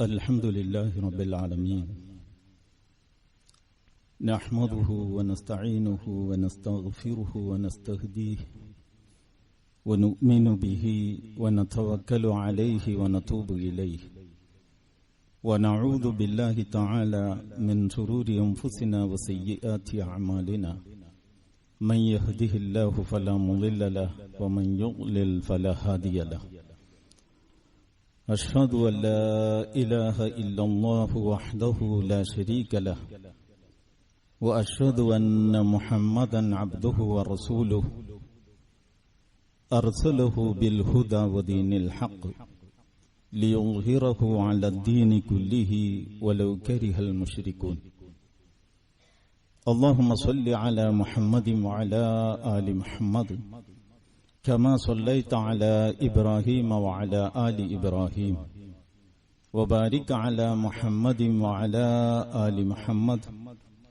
الحمد لله رب العالمين نحمده ونستعينه ونستغفره ونستهديه ونؤمن به ونتوكل عليه ونتوب إليه ونعوذ بالله تعالى من شرور أنفسنا وسيئات أعمالنا من يهده الله فلا مضل له ومن يضلل فلا هادي له أشهد أن لا إله إلا الله وحده لا شريك له وأشهد أن محمدا عبده ورسوله أرسله بالهدى ودين الحق ليظهره على الدين كله ولو كره المشركون اللهم صل على محمد وعلى آل محمد كما صليت على إبراهيم وعلى آل إبراهيم وبارك على محمد وعلى آل محمد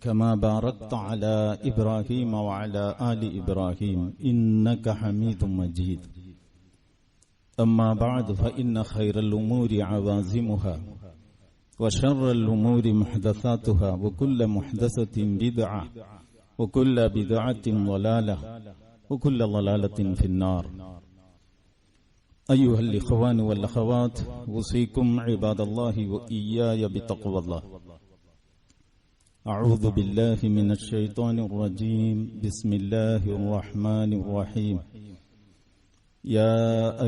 كما باركت على إبراهيم وعلى آل إبراهيم إنك حميد مجيد أما بعد فإن خير الأمور عوازمها وشر الأمور محدثاتها وكل محدثة بدعة وكل بدعة ضلالة وكل ضلالة في النار أيها الإخوان والأخوات أوصيكم عباد الله وإياي بتقوى الله أعوذ بالله من الشيطان الرجيم بسم الله الرحمن الرحيم يا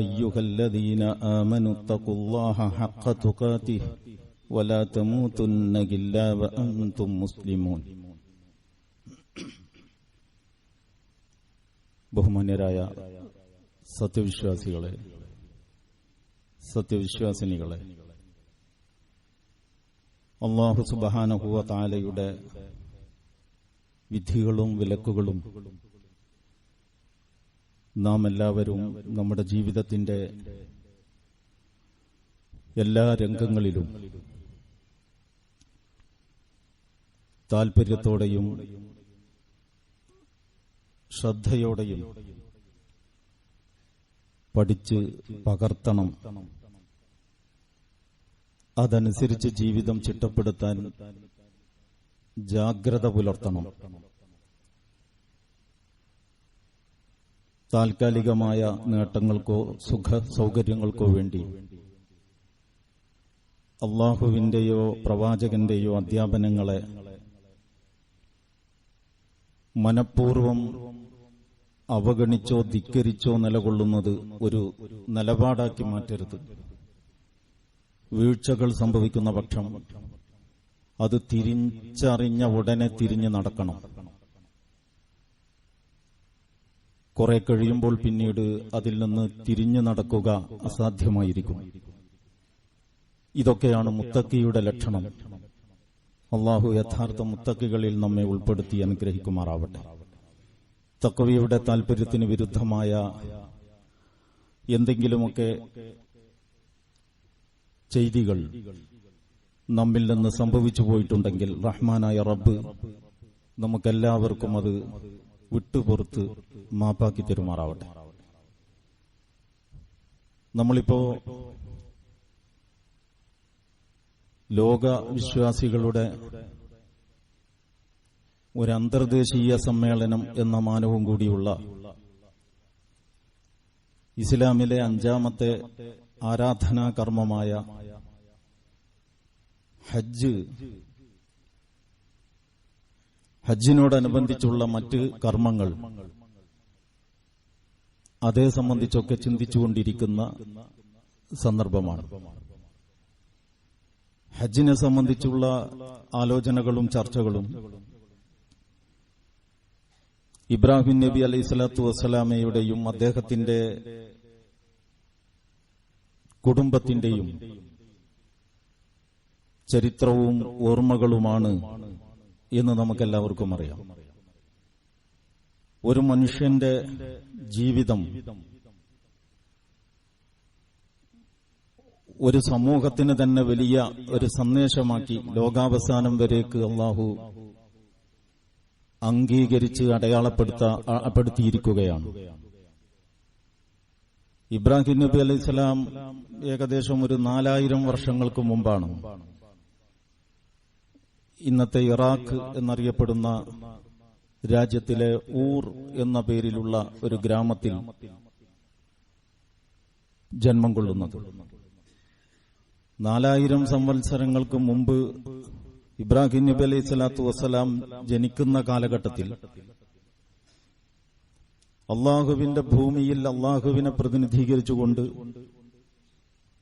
أيها الذين آمنوا اتقوا الله حق تقاته ولا تموتن إلا وأنتم مسلمون ബഹുമാന്യരായ സത്യവിശ്വാസികളെ, സത്യവിശ്വാസിനികളെ, അല്ലാഹു സുബ്ഹാനഹു വ തആലയുടെ വിധികളും വിലക്കുകളും നാം എല്ലാവരും നമ്മുടെ ജീവിതത്തിന്റെ എല്ലാ രംഗങ്ങളിലും താൽപര്യത്തോടെയും ശ്രദ്ധയോടെയും പഠിച്ച് പകർത്തണം. അതനുസരിച്ച് ജീവിതം ചിട്ടപ്പെടുത്താൻ ജാഗ്രത പുലർത്തണം. താൽക്കാലികമായ നേട്ടങ്ങൾക്കോ സുഖ സൗകര്യങ്ങൾക്കോ വേണ്ടി അള്ളാഹുവിന്റെയോ പ്രവാചകന്റെയോ അധ്യാപനങ്ങളെ മനഃപൂർവം അവഗണിച്ചോ ധിക്കരിച്ചോ നിലകൊള്ളുന്നത് ഒരു നിലപാടാക്കി മാറ്റരുത്. വീഴ്ചകൾ സംഭവിക്കുന്ന പക്ഷം അത് തിരിച്ചറിഞ്ഞ ഉടനെ തിരിഞ്ഞു നടക്കണം. കുറെ കഴിയുമ്പോൾ പിന്നീട് അതിൽ നിന്ന് തിരിഞ്ഞു നടക്കുക അസാധ്യമായിരിക്കും. ഇതൊക്കെയാണ് മുത്തക്കിയുടെ ലക്ഷണം. അള്ളാഹു യഥാർത്ഥ മുത്തക്കികളിൽ നമ്മെ ഉൾപ്പെടുത്തി അനുഗ്രഹിക്കുമാറാവട്ടെ. തഖ്വയുടെ താൽപര്യത്തിന് വിരുദ്ധമായ എന്തെങ്കിലുമൊക്കെ ചെയ്തികൾ നമ്മിൽ നിന്ന് സംഭവിച്ചു പോയിട്ടുണ്ടെങ്കിൽ റഹ്മാനായ റബ്ബ് നമുക്കെല്ലാവർക്കും അത് വിട്ടുപുറത്ത് മാപ്പാക്കി തരുമാറാവട്ടെ. നമ്മളിപ്പോ ലോക വിശ്വാസികളുടെ ഒരു അന്തർദേശീയ സമ്മേളനം എന്ന മാനവും കൂടിയുള്ള ഇസ്ലാമിലെ 5ാമത്തെ ആരാധനാ കർമ്മമായ ഹജ്ജിനോടനുബന്ധിച്ചുള്ള മറ്റ് കർമ്മങ്ങൾ അതേ സംബന്ധിച്ചൊക്കെ ചിന്തിച്ചുകൊണ്ടിരിക്കുന്ന സന്ദർഭമാണ്. ഹജ്ജിനെ സംബന്ധിച്ചുള്ള ആലോചനകളും ചർച്ചകളും ഇബ്രാഹിം നബി അലൈഹി സ്വലാത്തു വസ്സലാമയുടെയും അദ്ദേഹത്തിന്റെ കുടുംബത്തിന്റെയും ചരിത്രവും ഓർമ്മകളുമാണ് എന്ന് നമുക്കെല്ലാവർക്കും അറിയാം. ഒരു മനുഷ്യന്റെ ജീവിതം ഒരു സമൂഹത്തിന് തന്നെ വലിയ ഒരു സന്ദേശമാക്കി ലോകാവസാനം വരേക്ക് അല്ലാഹു അംഗീകരിച്ച് അടയാളപ്പെടുത്തിയിരിക്കുകയാണ്. ഇബ്രാഹിം നബി അലൈഹിസ്സലാം ഏകദേശം ഒരു 4000 വർഷങ്ങൾക്ക് മുമ്പാണ് ഇന്നത്തെ ഇറാഖ് എന്നറിയപ്പെടുന്ന രാജ്യത്തിലെ ഊർ എന്ന പേരിലുള്ള ഒരു ഗ്രാമത്തിൽ ജന്മം കൊള്ളുന്നത്. 4000 സംവത്സരങ്ങൾക്ക് മുമ്പ് ഇബ്രാഹിം നബി അലൈഹി സ്വലാത്തു വസ്സലാം ജനിക്കുന്ന കാലഘട്ടത്തിൽ അള്ളാഹുവിന്റെ ഭൂമിയിൽ അള്ളാഹുവിനെ പ്രതിനിധീകരിച്ചുകൊണ്ട്,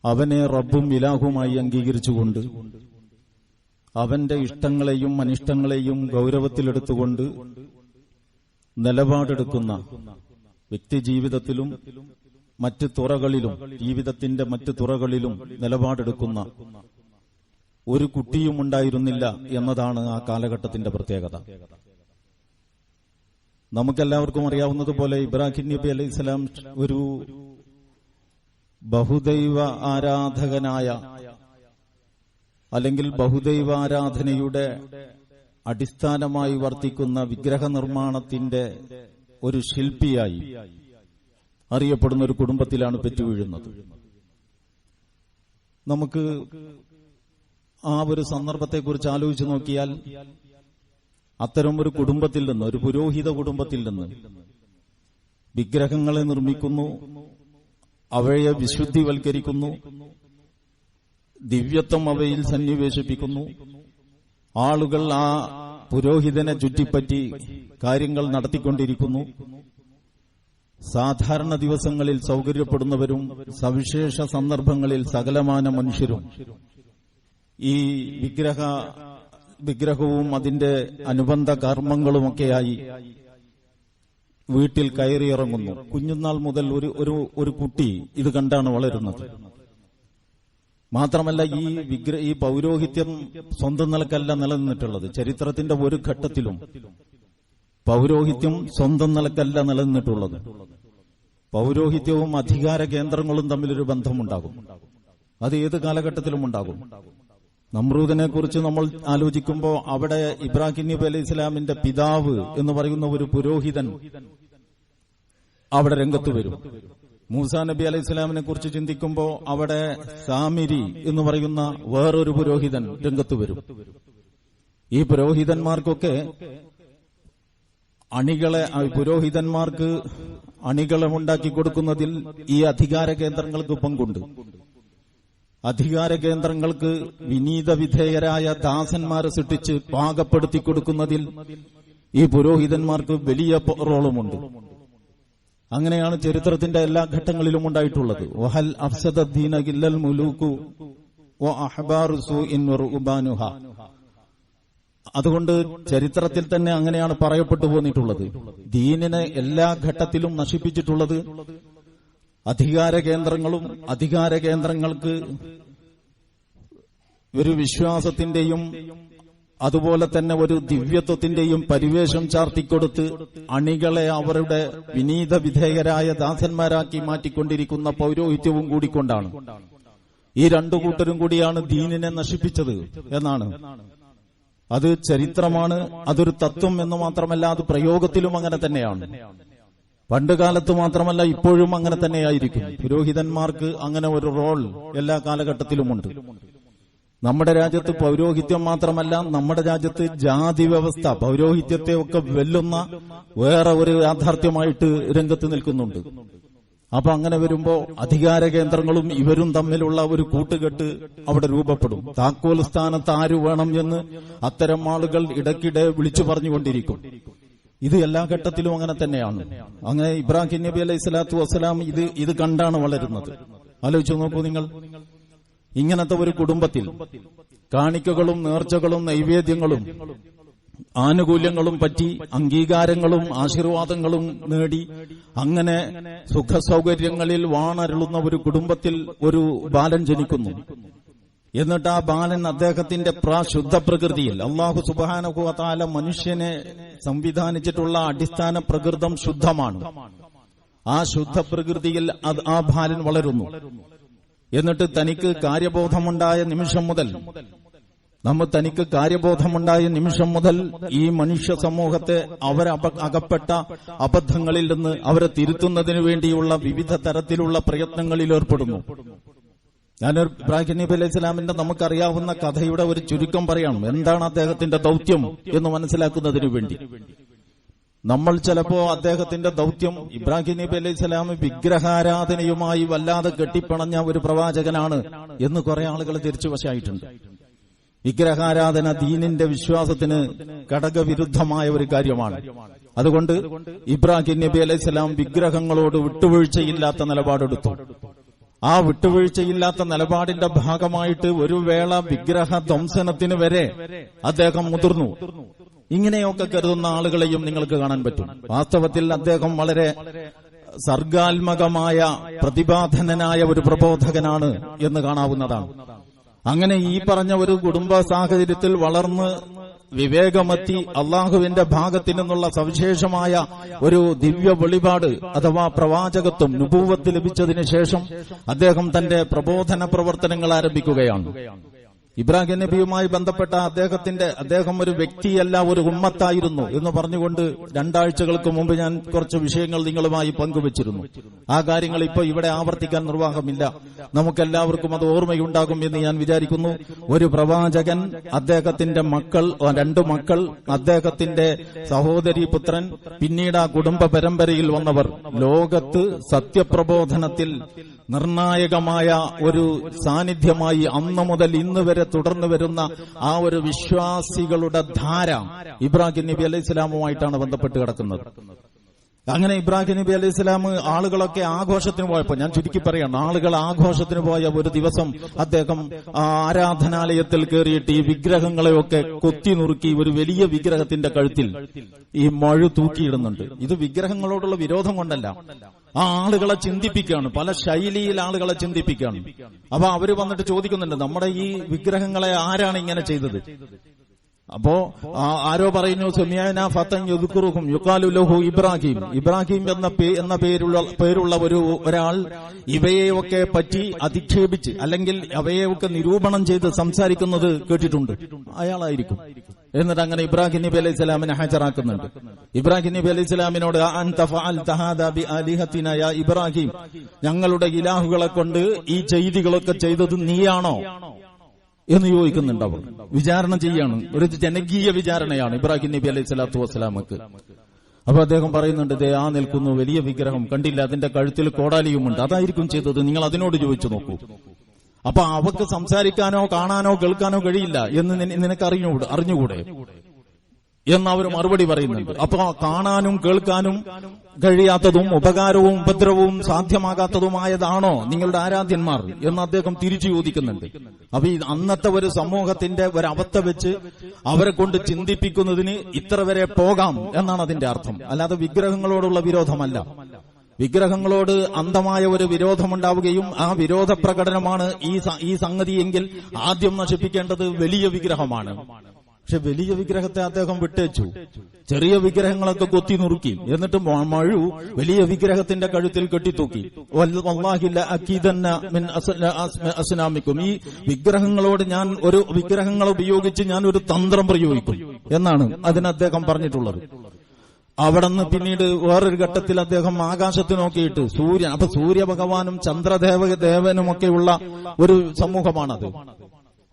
അവനെ റബ്ബും ഇലാഹുമായി അംഗീകരിച്ചുകൊണ്ട്, അവന്റെ ഇഷ്ടങ്ങളെയും അനിഷ്ടങ്ങളെയും ഗൌരവത്തിലെടുത്തുകൊണ്ട് നിലപാടെടുക്കുന്ന, വ്യക്തിജീവിതത്തിലും മറ്റ് തുറകളിലും, ജീവിതത്തിന്റെ മറ്റ് തുറകളിലും നിലപാടെടുക്കുന്ന ഒരു കുട്ടിയും ഉണ്ടായിരുന്നില്ല എന്നതാണ് ആ കാലഘട്ടത്തിന്റെ പ്രത്യേകത. നമുക്കെല്ലാവർക്കും അറിയാവുന്നതുപോലെ ഇബ്രാഹിം നബി അലൈഹിസ്സലാം ഒരു ബഹുദൈവ ആരാധകനായ, അല്ലെങ്കിൽ ബഹുദൈവാരാധനയുടെ അടിസ്ഥാനമായി വർത്തിക്കുന്ന വിഗ്രഹ നിർമ്മാണത്തിന്റെ ഒരു ശില്പിയായി അറിയപ്പെടുന്ന ഒരു കുടുംബത്തിലാണ് പെറ്റുവീഴുന്നത്. നമുക്ക് ആ ഒരു സന്ദർഭത്തെക്കുറിച്ച് ആലോചിച്ചു നോക്കിയാൽ, അത്തരം ഒരു കുടുംബത്തിൽ നിന്ന്, ഒരു പുരോഹിത കുടുംബത്തിൽ നിന്ന് വിഗ്രഹങ്ങളെ നിർമ്മിക്കുന്നു, അവയെ വിശുദ്ധിവൽക്കരിക്കുന്നു, ദിവ്യത്വം അവയിൽ സന്നിവേശിപ്പിക്കുന്നു, ആളുകൾ ആ പുരോഹിതനെ ചുറ്റിപ്പറ്റി കാര്യങ്ങൾ നടത്തിക്കൊണ്ടിരിക്കുന്നു. സാധാരണ ദിവസങ്ങളിൽ സൗകര്യപ്പെടുന്നവരും സവിശേഷ സന്ദർഭങ്ങളിൽ സകലമാന മനുഷ്യരും ഈ വിഗ്രഹവും അതിന്റെ അനുബന്ധ കർമ്മങ്ങളുമൊക്കെയായി വീട്ടിൽ കയറിയിറങ്ങുന്നു. കുഞ്ഞുനാൾ മുതൽ ഒരു കുട്ടി ഇത് കണ്ടാണ് വളരുന്നത്. മാത്രമല്ല, ഈ പൗരോഹിത്യം സ്വന്തം നിലക്കല്ല നിലനിന്നിട്ടുള്ളത്. ചരിത്രത്തിന്റെ ഒരു ഘട്ടത്തിലും പൗരോഹിത്യം സ്വന്തം നിലക്കല്ല നിലനിന്നിട്ടുള്ളത്. പൗരോഹിത്യവും അധികാര കേന്ദ്രങ്ങളും തമ്മിലൊരു ബന്ധമുണ്ടാകും. അത് ഏത് കാലഘട്ടത്തിലും ഉണ്ടാകും. നമ്രൂദിനെ കുറിച്ച് നമ്മൾ ആലോചിക്കുമ്പോൾ അവിടെ ഇബ്രാഹിം നബി അലൈഹി ഇസ്ലാമിന്റെ പിതാവ് എന്ന് പറയുന്ന ഒരു പുരോഹിതൻ അവിടെ രംഗത്ത് വരും. മൂസാ നബി അലൈഹി ഇസ്ലാമിനെ കുറിച്ച് ചിന്തിക്കുമ്പോൾ അവിടെ സാമിരി എന്ന് പറയുന്ന വേറൊരു പുരോഹിതൻ രംഗത്ത് വരും. ഈ പുരോഹിതന്മാർക്കൊക്കെ പുരോഹിതന്മാർക്ക് അണികളെ ഉണ്ടാക്കി കൊടുക്കുന്നതിൽ ഈ അധികാര കേന്ദ്രങ്ങൾക്ക് പങ്കുണ്ട്. അധികാര കേന്ദ്രങ്ങൾക്ക് വിനീത വിധേയരായ ദാസന്മാരെ സൃഷ്ടിച്ച് പാകപ്പെടുത്തി കൊടുക്കുന്നതിൽ ഈ പുരോഹിതന്മാർക്ക് വലിയ റോളുമുണ്ട്. അങ്ങനെയാണ് ചരിത്രത്തിന്റെ എല്ലാ ഘട്ടങ്ങളിലും ഉണ്ടായിട്ടുള്ളത്. വഹൽ അഫ്സദദ്ദീന ഇല്ലൽ മുലൂകു വഅഹ്ബാറു സൂഇൻ വറുബാനുഹ. അതുകൊണ്ട് ചരിത്രത്തിൽ തന്നെ അങ്ങനെയാണ് പറയപ്പെട്ടു പോന്നിട്ടുള്ളത്. ദീനിനെ എല്ലാ ഘട്ടത്തിലും നശിപ്പിച്ചിട്ടുള്ളത് അധികാര കേന്ദ്രങ്ങളും, അധികാര കേന്ദ്രങ്ങൾക്ക് ഒരു വിശ്വാസത്തിന്റെയും അതുപോലെ തന്നെ ഒരു ദിവ്യത്വത്തിന്റെയും പരിവേഷം ചാർത്തിക്കൊടുത്ത് അണികളെ അവരുടെ വിനീത വിധേയരായ ദാസന്മാരാക്കി മാറ്റിക്കൊണ്ടിരിക്കുന്ന പൗരോഹിത്യവും കൂടിക്കൊണ്ടാണ്. ഈ രണ്ടു കൂട്ടരും കൂടിയാണ് ദീനിനെ നശിപ്പിച്ചത് എന്നാണ്. അത് ചരിത്രമാണ്, അതൊരു തത്വം എന്ന് മാത്രമല്ല, അത് പ്രയോഗത്തിലും അങ്ങനെ തന്നെയാണ്. പണ്ടുകാലത്ത് മാത്രമല്ല, ഇപ്പോഴും അങ്ങനെ തന്നെയായിരിക്കും. പുരോഹിതന്മാർക്ക് അങ്ങനെ ഒരു റോൾ എല്ലാ കാലഘട്ടത്തിലുമുണ്ട്. നമ്മുടെ രാജ്യത്ത് പൗരോഹിത്യം മാത്രമല്ല, നമ്മുടെ രാജ്യത്ത് ജാതി വ്യവസ്ഥ പൗരോഹിത്യത്തെ ഒക്കെ വെല്ലുന്ന വേറെ ഒരു യാഥാർത്ഥ്യമായിട്ട് രംഗത്ത് നിൽക്കുന്നുണ്ട്. അപ്പൊ അങ്ങനെ വരുമ്പോ അധികാര കേന്ദ്രങ്ങളും ഇവരും തമ്മിലുള്ള ഒരു കൂട്ടുകെട്ട് അവിടെ രൂപപ്പെടും. താക്കോൽ സ്ഥാനത്ത് ആര് വേണം എന്ന് അത്തരം ആളുകൾ ഇടയ്ക്കിടെ വിളിച്ചു പറഞ്ഞുകൊണ്ടിരിക്കും. ഇത് എല്ലാ ഘട്ടത്തിലും അങ്ങനെ തന്നെയാണ്. അങ്ങനെ ഇബ്രാഹിം നബി അലൈഹി സ്വലാത്തു വസ്സലാം ഇത് കണ്ടാണ് വളരുന്നത്. ആലോചിച്ചു നോക്കൂ നിങ്ങൾ, ഇങ്ങനത്തെ ഒരു കുടുംബത്തിൽ കാണിക്കകളും നേർച്ചകളും നൈവേദ്യങ്ങളും ആനുകൂല്യങ്ങളും പറ്റി അംഗീകാരങ്ങളും ആശീർവാദങ്ങളും നേടി അങ്ങനെ സുഖസൗകര്യങ്ങളിൽ വാണരുളുന്ന ഒരു കുടുംബത്തിൽ ഒരു ബാലൻ ജനിക്കുന്നു. എന്നിട്ട് ആ ബാലൻ അദ്ദേഹത്തിന്റെ ശുദ്ധ പ്രകൃതിയിൽ, അല്ലാഹു സുബ്ഹാനഹു വ തആല മനുഷ്യനെ സംവിധാനിച്ചിട്ടുള്ള അടിസ്ഥാന പ്രകൃതം ശുദ്ധമാണ്. ആ ശുദ്ധ പ്രകൃതിയിൽ ആ ബാലൻ വളരുന്നു. എന്നിട്ട് തനിക്ക് കാര്യബോധമുണ്ടായ നിമിഷം മുതൽ തനിക്ക് കാര്യബോധമുണ്ടായ നിമിഷം മുതൽ ഈ മനുഷ്യ സമൂഹത്തെ അകപ്പെട്ട അബദ്ധങ്ങളിൽ നിന്ന് അവരെ തിരുത്തുന്നതിനു വേണ്ടിയുള്ള വിവിധ തരത്തിലുള്ള പ്രയത്നങ്ങളിൽ ഏർപ്പെടുന്നു. ഞാനൊരു ഇബ്രാഹിം നബി അലൈഹി സ്വലാമിന്റെ നമുക്കറിയാവുന്ന കഥയുടെ ഒരു ചുരുക്കം പറയാം. എന്താണ് അദ്ദേഹത്തിന്റെ ദൌത്യം എന്ന് മനസ്സിലാക്കുന്നതിനു വേണ്ടി. നമ്മൾ ചിലപ്പോ അദ്ദേഹത്തിന്റെ ദൌത്യം ഇബ്രാഹിം നബി അലൈഹി സ്വലാം വിഗ്രഹാരാധനയുമായി വല്ലാതെ കെട്ടിപ്പണഞ്ഞ ഒരു പ്രവാചകനാണ് എന്ന് കുറെ ആളുകൾ തിരിച്ചു വശമായിട്ടുണ്ട്. വിഗ്രഹാരാധന ദീനിന്റെ വിശ്വാസത്തിന് ഘടകവിരുദ്ധമായ ഒരു കാര്യമാണ്. അതുകൊണ്ട് ഇബ്രാഹിം നബി അലൈഹി സ്വലാം വിഗ്രഹങ്ങളോട് വിട്ടുവീഴ്ചയില്ലാത്ത നിലപാടെടുത്തു. ആ വിട്ടുവീഴ്ചയില്ലാത്ത നിലപാടിന്റെ ഭാഗമായിട്ട് ഒരു വേള വിഗ്രഹ ധ്വംസനത്തിന് വരെ അദ്ദേഹം മുതിർന്നു. ഇങ്ങനെയൊക്കെ കരുതുന്ന ആളുകളെയും നിങ്ങൾക്ക് കാണാൻ പറ്റും. വാസ്തവത്തിൽ അദ്ദേഹം വളരെ സർഗാത്മകമായ പ്രതിപാദനനായ ഒരു പ്രബോധകനാണ് എന്ന് കാണാവുന്നതാണ്. അങ്ങനെ ഈ പറഞ്ഞ ഒരു കുടുംബ സാഹചര്യത്തിൽ വളർന്ന് വിവേകമെത്തി അള്ളാഹുവിന്റെ ഭാഗത്തു നിന്നുള്ള സവിശേഷമായ ഒരു ദിവ്യ വെളിപാട് അഥവാ പ്രവാചകത്വം നുബുവത്ത് ലഭിച്ചതിന് ശേഷം അദ്ദേഹം തന്റെ പ്രബോധന പ്രവർത്തനങ്ങൾ ആരംഭിക്കുകയാണ്. ഇബ്രാഹിം നബിയുമായി ബന്ധപ്പെട്ട അദ്ദേഹം ഒരു വ്യക്തിയല്ല, ഒരു ഉമ്മത്തായിരുന്നു എന്ന് പറഞ്ഞുകൊണ്ട് 2 ആഴ്ചകൾക്ക് മുമ്പ് ഞാൻ കുറച്ച് വിഷയങ്ങൾ നിങ്ങളുമായി പങ്കുവച്ചിരുന്നു. ആ കാര്യങ്ങൾ ഇപ്പോൾ ഇവിടെ ആവർത്തിക്കാൻ നിർവാഹമില്ല. നമുക്കെല്ലാവർക്കും അത് ഓർമ്മയുണ്ടാകും എന്ന് ഞാൻ വിചാരിക്കുന്നു. ഒരു പ്രവാചകൻ, അദ്ദേഹത്തിന്റെ മക്കൾ, 2 മക്കൾ, അദ്ദേഹത്തിന്റെ സഹോദരി പുത്രൻ, പിന്നീട് ആ കുടുംബ പരമ്പരയിൽ വന്നവർ ലോകത്ത് സത്യപ്രബോധനത്തിൽ നിർണായകമായ ഒരു സാന്നിധ്യമായി അന്ന് മുതൽ ഇന്ന് വരെ തുടർന്നു വരുന്ന ആ ഒരു വിശ്വാസികളുടെ ധാര ഇബ്രാഹിം നബി അലൈഹി സ്വലാമുമായിട്ടാണ് ബന്ധപ്പെട്ട് കിടക്കുന്നത്. അങ്ങനെ ഇബ്രാഹിം നബി അലൈഹി സ്വലാം ആളുകളൊക്കെ ആഘോഷത്തിന് പോയപ്പോ, ഞാൻ ചുരുക്കി പറയാണ്, ആളുകൾ ആഘോഷത്തിന് പോയ ഒരു ദിവസം അദ്ദേഹം ആരാധനാലയത്തിൽ കയറിയിട്ട് ഈ വിഗ്രഹങ്ങളെയൊക്കെ കൊത്തി നുറുക്കി ഒരു വലിയ വിഗ്രഹത്തിന്റെ കഴുത്തിൽ ഈ മഴു തൂക്കിയിടുന്നുണ്ട്. ഇത് വിഗ്രഹങ്ങളോടുള്ള വിരോധം കൊണ്ടല്ല, ആ ആളുകളെ ചിന്തിപ്പിക്കുകയാണ്, പല ശൈലിയിൽ ആളുകളെ ചിന്തിപ്പിക്കുകയാണ്. അപ്പൊ അവര് വന്നിട്ട് ചോദിക്കുന്നുണ്ട്, നമ്മുടെ ഈ വിഗ്രഹങ്ങളെ ആരാണ് ഇങ്ങനെ ചെയ്തത്? അപ്പോ ആരോ പറയുന്നു, സുമിയാന ഫതൻ യുദ്കുറുഹും യുഖാലു ലഹു ഇബ്രാഹിം. ഇബ്രാഹിം എന്ന പേരുള്ള ഒരാൾ ഇവയെയൊക്കെ പറ്റി അധിക്ഷേപിച്ച് അല്ലെങ്കിൽ അവയെയൊക്കെ നിരൂപണം ചെയ്ത് സംസാരിക്കുന്നത് കേട്ടിട്ടുണ്ട്, അയാളായിരിക്കും. എന്നിട്ട് അങ്ങനെ ഇബ്രാഹിം നബി അലൈഹി സ്വലാമിനെ ഹാജരാക്കുന്നുണ്ട്. ഇബ്രാഹിം നബി അലൈഹി സ്വലാമിനോട് ഇബ്രാഹിം, ഞങ്ങളുടെ ഇലാഹുകളെ കൊണ്ട് ഈ ചെയ്തികളൊക്കെ ചെയ്തത് നീയാണോ എന്ന് ചോദിക്കുന്നുണ്ട്. അവർ വിചാരണ ചെയ്യാണ്, ഒരു ജനകീയ വിചാരണയാണ് ഇബ്രാഹിം നബി അലൈഹി സ്വലാത്തു വസ്സലാമക്ക്. അപ്പൊ അദ്ദേഹം പറയുന്നുണ്ട്, ദേ ആ നിൽക്കുന്നു വലിയ വിഗ്രഹം, കണ്ടില്ല, അതിന്റെ കഴുത്തിൽ കോടാലിയുമുണ്ട്, അതായിരിക്കും ചെയ്തത്, നിങ്ങൾ അതിനോട് ചോദിച്ചു നോക്കൂ. അപ്പൊ അവക്ക് സംസാരിക്കാനോ കാണാനോ കേൾക്കാനോ കഴിയില്ല എന്ന് നിനക്ക് അറിഞ്ഞുകൂടെ എന്ന് അവർ മറുപടി പറയുന്നുണ്ട്. അപ്പൊ കാണാനും കേൾക്കാനും കഴിയാത്തതും ഉപകാരവും ഉപദ്രവവും സാധ്യമാകാത്തതുമായതാണോ നിങ്ങളുടെ ആരാധ്യന്മാർ എന്ന് അദ്ദേഹം തിരിച്ചു ചോദിക്കുന്നുണ്ട്. അപ്പൊ ഈ അന്നത്തെ ഒരു സമൂഹത്തിന്റെ ഒരവസ്ഥ വെച്ച് അവരെ കൊണ്ട് ചിന്തിപ്പിക്കുന്നതിന് ഇത്ര വരെ പോകാം എന്നാണ് അതിന്റെ അർത്ഥം. അല്ലാതെ വിഗ്രഹങ്ങളോടുള്ള വിരോധമല്ല. വിഗ്രഹങ്ങളോട് അന്ധമായ ഒരു വിരോധമുണ്ടാവുകയും ആ വിരോധ പ്രകടനമാണ് ഈ സംഗതിയെങ്കിൽ ആദ്യം നശിപ്പിക്കേണ്ടത് വലിയ വിഗ്രഹമാണ്. പക്ഷെ വലിയ വിഗ്രഹത്തെ അദ്ദേഹം വിട്ടേച്ചു, ചെറിയ വിഗ്രഹങ്ങളൊക്കെ കൊത്തി നുറുക്കി, എന്നിട്ട് മഴു വലിയ വിഗ്രഹത്തിന്റെ കഴുത്തിൽ കെട്ടിത്തൂക്കി. അസ്നാമിക്കും, ഈ വിഗ്രഹങ്ങളോട് ഞാൻ വിഗ്രഹങ്ങൾ ഉപയോഗിച്ച് ഞാൻ ഒരു തന്ത്രം പ്രയോഗിക്കും എന്നാണ് അതിന് അദ്ദേഹം പറഞ്ഞിട്ടുള്ളത്. അവിടെ നിന്ന് പിന്നീട് വേറൊരു ഘട്ടത്തിൽ അദ്ദേഹം ആകാശത്ത് നോക്കിയിട്ട് അപ്പൊ സൂര്യഭഗവാനും ചന്ദ്രദേവനുമൊക്കെയുള്ള ഒരു സമൂഹമാണത്.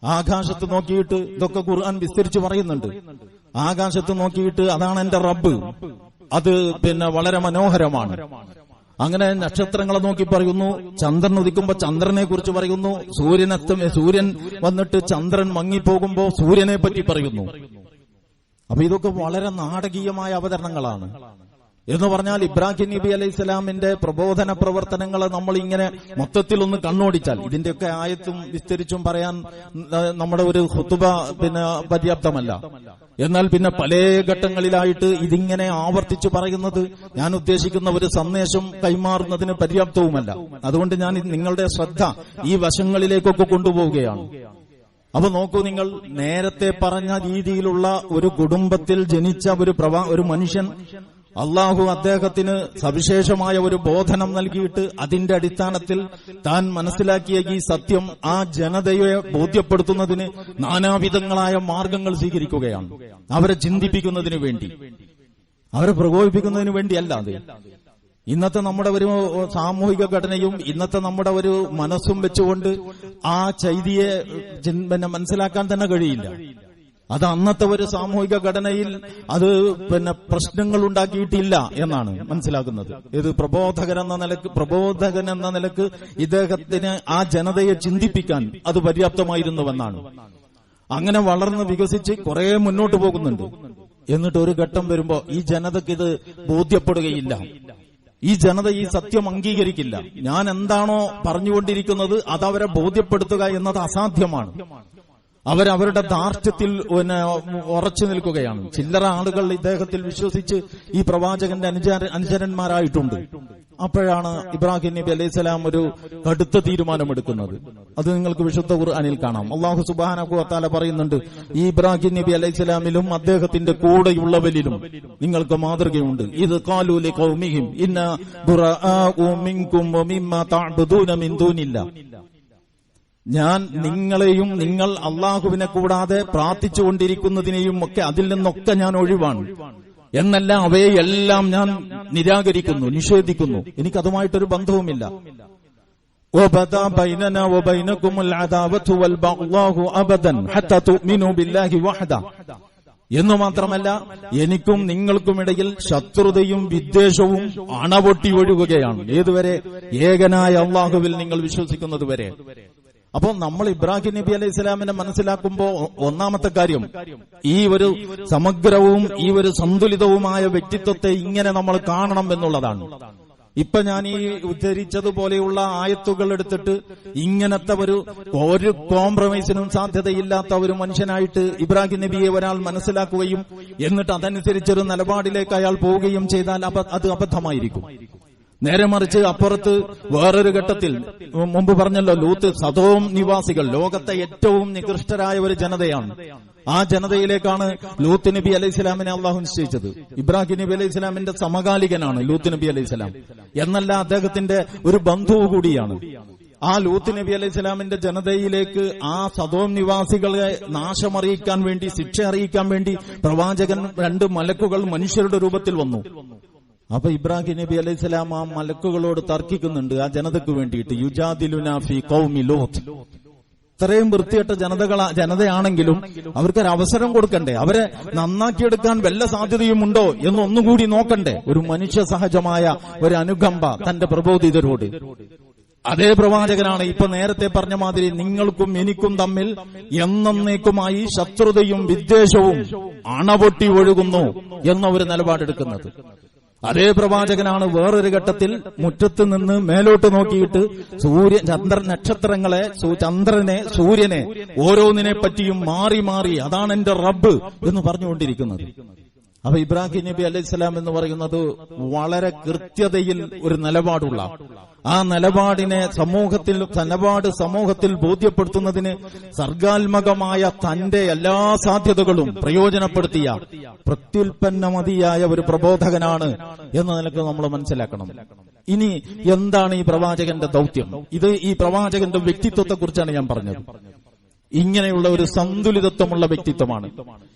ആകാശത്ത് നോക്കിയിട്ട് ഇതൊക്കെ ഖുർആൻ വിസ്തരിച്ച് പറയുന്നുണ്ട്. ആകാശത്ത് നോക്കിയിട്ട് അതാണ് എന്റെ റബ്ബ്, അത് വളരെ മനോഹരമാണ്. അങ്ങനെ നക്ഷത്രങ്ങളെ നോക്കി പറയുന്നു, ചന്ദ്രൻ ഉദിക്കുമ്പോ ചന്ദ്രനെ കുറിച്ച് പറയുന്നു, സൂര്യൻ വന്നിട്ട് ചന്ദ്രൻ മങ്ങിപ്പോകുമ്പോ സൂര്യനെ പറ്റി പറയുന്നു. അപ്പൊ ഇതൊക്കെ വളരെ നാടകീയമായ അവതരണങ്ങളാണ്. എന്ന് പറഞ്ഞാൽ ഇബ്രാഹിം നബി അലൈഹി സ്വലാമിന്റെ പ്രബോധന പ്രവർത്തനങ്ങൾ നമ്മൾ ഇങ്ങനെ മൊത്തത്തിൽ ഒന്ന് കണ്ണോടിച്ചാൽ, ഇതിന്റെയൊക്കെ ആയത്തും വിസ്തരിച്ചും പറയാൻ നമ്മുടെ ഒരു ഖുതുബ പര്യാപ്തമല്ല. എന്നാൽ പിന്നെ പല ഘട്ടങ്ങളിലായിട്ട് ഇതിങ്ങനെ ആവർത്തിച്ചു പറയുന്നത് ഞാൻ ഉദ്ദേശിക്കുന്ന ഒരു സന്ദേശം കൈമാറുന്നതിന് പര്യാപ്തവുമല്ല. അതുകൊണ്ട് ഞാൻ നിങ്ങളുടെ ശ്രദ്ധ ഈ വശങ്ങളിലേക്കൊക്കെ കൊണ്ടുപോവുകയാണ്. അപ്പൊ നോക്കൂ, നിങ്ങൾ നേരത്തെ പറഞ്ഞ രീതിയിലുള്ള ഒരു കുടുംബത്തിൽ ജനിച്ച ഒരു മനുഷ്യൻ അള്ളാഹു അദ്ദേഹത്തിന് സവിശേഷമായ ഒരു ബോധനം നൽകിയിട്ട് അതിന്റെ അടിസ്ഥാനത്തിൽ താൻ മനസ്സിലാക്കിയ ഈ സത്യം ആ ജനതയെ ബോധ്യപ്പെടുത്തുന്നതിന് നാനാവിധങ്ങളായ മാർഗങ്ങൾ സ്വീകരിക്കുകയാണ്. അവരെ ചിന്തിപ്പിക്കുന്നതിന് വേണ്ടി, അവരെ പ്രകോപിപ്പിക്കുന്നതിന് വേണ്ടിയല്ല. അത് ഇന്നത്തെ നമ്മുടെ ഒരു സാമൂഹിക ഘടനയും ഇന്നത്തെ നമ്മുടെ ഒരു മനസ്സും വെച്ചുകൊണ്ട് ആ ചെയ്തിയെ മനസ്സിലാക്കാൻ തന്നെ കഴിയില്ല. അത് അന്നത്തെ ഒരു സാമൂഹിക ഘടനയിൽ അത് പ്രശ്നങ്ങൾ ഉണ്ടാക്കിയിട്ടില്ല എന്നാണ് മനസ്സിലാക്കുന്നത്. ഇത് പ്രബോധകൻ എന്ന നിലക്ക് ഇദ്ദേഹത്തിന് ആ ജനതയെ ചിന്തിപ്പിക്കാൻ അത് പര്യാപ്തമായിരുന്നുവെന്നാണ്. അങ്ങനെ വളർന്ന് വികസിച്ച് കുറെ മുന്നോട്ട് പോകുന്നുണ്ട്. എന്നിട്ട് ഒരു ഘട്ടം വരുമ്പോ ഈ ജനതയ്ക്ക് ഇത് ബോധ്യപ്പെടുകയില്ല. ഈ ജനത ഈ സത്യം അംഗീകരിക്കില്ല. ഞാൻ എന്താണോ പറഞ്ഞുകൊണ്ടിരിക്കുന്നത് അതവരെ ബോധ്യപ്പെടുത്തുക എന്നത് അസാധ്യമാണ്. അവരവരുടെ ധാർഷ്ട്യത്തിൽ ഉറച്ചു നിൽക്കുകയാണ്. ചില്ലറ ആളുകൾ ഇദ്ദേഹത്തിൽ വിശ്വസിച്ച് ഈ പ്രവാചകന്റെ അനുചരന്മാരായിട്ടുണ്ട്. അപ്പോഴാണ് ഇബ്രാഹിം നബി അലൈഹിസ്സലാം ഒരു കടുത്ത തീരുമാനമെടുക്കുന്നത്. അത് നിങ്ങൾക്ക് വിശുദ്ധ ഖുർആനിൽ കാണാം. അല്ലാഹു സുബ്ഹാനഹു വ തആല പറയുന്നുണ്ട്, ഈ ഇബ്രാഹിം നബി അലൈഹിസ്സലാമിലും അദ്ദേഹത്തിന്റെ കൂടെയുള്ളവരിലും നിങ്ങൾക്ക് മാതൃകയുണ്ട്. ഇത് ഖാലൂ ലിഖൗമിഹിം ഇന്നാ ബുറാഉ മിൻകും വമിമ്മാ തഅബുദൂന മിൻ ദൂനില്ലാഹ്. ഞാൻ നിങ്ങളെയും നിങ്ങൾ അള്ളാഹുവിനെ കൂടാതെ പ്രാർത്ഥിച്ചുകൊണ്ടിരിക്കുന്നതിനെയും ഒക്കെ അതിൽ നിന്നൊക്കെ ഞാൻ ഒഴിവാണ് എന്നല്ല, അവയെല്ലാം ഞാൻ നിരാകരിക്കുന്നു, നിഷേധിക്കുന്നു. എനിക്കതുമായിട്ടൊരു ബന്ധവുമില്ല. وَبَدَا بَيْنَنَا وَبَيْنَكُمُ الْعَدَاوَةُ وَالْبَغْضَاءُ أَبَدًا حَتَّى تُؤْمِنُوا بِاللَّهِ وَحْدَهُ. എന്നു മാത്രമല്ല, എനിക്കും നിങ്ങൾക്കുമിടയിൽ ശത്രുതയും വിദ്വേഷവും അണപൊട്ടി ഒഴുകുകയാണ്. ഏതുവരെ? ഏകനായ അള്ളാഹുവിൽ നിങ്ങൾ വിശ്വസിക്കുന്നത് വരെ. അപ്പോൾ നമ്മൾ ഇബ്രാഹിം നബി അലൈഹി സ്വലാമിനെ മനസ്സിലാക്കുമ്പോ ഒന്നാമത്തെ കാര്യം, ഈ ഒരു സമഗ്രവും ഈ ഒരു സന്തുലിതവുമായ വ്യക്തിത്വത്തെ ഇങ്ങനെ നമ്മൾ കാണണം എന്നുള്ളതാണ്. ഇപ്പൊ ഞാൻ ഈ ഉദ്ധരിച്ചതുപോലെയുള്ള ആയത്തുകൾ എടുത്തിട്ട് ഇങ്ങനത്തെ ഒരു കോംപ്രമൈസിനും സാധ്യതയില്ലാത്ത ഒരു മനുഷ്യനായിട്ട് ഇബ്രാഹിം നബിയെ ഒരാൾ മനസ്സിലാക്കുകയും എന്നിട്ട് അതനുസരിച്ചൊരു നിലപാടിലേക്ക് അയാൾ പോവുകയും ചെയ്താൽ അത് അബദ്ധമായിരിക്കും. നേരെ മറിച്ച് അപ്പുറത്ത് വേറൊരു ഘട്ടത്തിൽ മുമ്പ് പറഞ്ഞല്ലോ, ലൂത്ത് സദോം നിവാസികൾ ലോകത്തെ ഏറ്റവും നികൃഷ്ടരായ ഒരു ജനതയാണ്. ആ ജനതയിലേക്കാണ് ലൂത്ത് നബി അലൈഹി സ്വലാമിനെ അള്ളാഹു നിശ്ചയിച്ചത്. ഇബ്രാഹിം നബി അലൈഹി സ്വലാമിന്റെ സമകാലികനാണ് ലൂത്ത് നബി അലൈഹി സ്വലാം. എന്നല്ല, അദ്ദേഹത്തിന്റെ ഒരു ബന്ധുവ് കൂടിയാണ്. ആ ലൂത്ത് നബി അലൈഹി സ്വലാമിന്റെ ജനതയിലേക്ക് ആ സദോം നിവാസികളെ നാശമറിയിക്കാൻ വേണ്ടി, ശിക്ഷ അറിയിക്കാൻ വേണ്ടി പ്രവാചകൻ 2 മലക്കുകൾ മനുഷ്യരുടെ രൂപത്തിൽ വന്നു. അപ്പൊ ഇബ്രാഹിം നബി അലൈഹി സ്വലാം ആ മലക്കുകളോട് തർക്കിക്കുന്നുണ്ട് ആ ജനതയ്ക്ക് വേണ്ടിയിട്ട്. യുജാദിലുനാ ഫീ ഖൗമി ലൂത്ത്. ഇത്രയും വൃത്തികെട്ട ജനതയാണെങ്കിലും അവർക്കൊരു അവസരം കൊടുക്കണ്ടേ? അവരെ നന്നാക്കിയെടുക്കാൻ വല്ല സാധ്യതയുമുണ്ടോ എന്നൊന്നുകൂടി നോക്കണ്ടേ? ഒരു മനുഷ്യ സഹജമായ ഒരു അനുകമ്പ തന്റെ പ്രബോധിതരോട്. അതേ പ്രവാചകനാണ് ഇപ്പൊ നേരത്തെ പറഞ്ഞ മാതിരി നിങ്ങൾക്കും എനിക്കും തമ്മിൽ എന്നേക്കുമായി ശത്രുതയും വിദ്വേഷവും അണപൊട്ടി ഒഴുകുന്നു എന്ന ഒരു നിലപാടെടുക്കുന്നത്. അതേ പ്രവാചകനാണ് വേറൊരു ഘട്ടത്തിൽ മുറ്റത്ത് നിന്ന് മേലോട്ട് നോക്കിയിട്ട് നക്ഷത്രങ്ങളെ, ചന്ദ്രനെ, സൂര്യനെ ഓരോന്നിനെ പറ്റിയും മാറി മാറി അതാണ് എന്റെ റബ്ബ് എന്ന് പറഞ്ഞുകൊണ്ടിരിക്കുന്നത്. അപ്പൊ ഇബ്രാഹിം നബി അലൈഹി സ്വലാം എന്ന് പറയുന്നത് വളരെ കൃത്യതയിൽ ഒരു നിലപാടുള്ള, ആ നിലപാടിനെ സമൂഹത്തിൽ ബോധ്യപ്പെടുത്തുന്നതിന് സർഗാത്മകമായ തന്റെ എല്ലാ സാധ്യതകളും പ്രയോജനപ്പെടുത്തിയ പ്രത്യുൽപ്പന്നമതിയായ ഒരു പ്രബോധകനാണ് എന്ന നിലക്ക് നമ്മൾ മനസ്സിലാക്കണം. ഇനി എന്താണ് ഈ പ്രവാചകന്റെ ദൗത്യം? ഇത് ഈ പ്രവാചകന്റെ വ്യക്തിത്വത്തെക്കുറിച്ചാണ് ഞാൻ പറഞ്ഞത്. ഇങ്ങനെയുള്ള ഒരു സന്തുലിതത്വമുള്ള വ്യക്തിത്വമാണ്.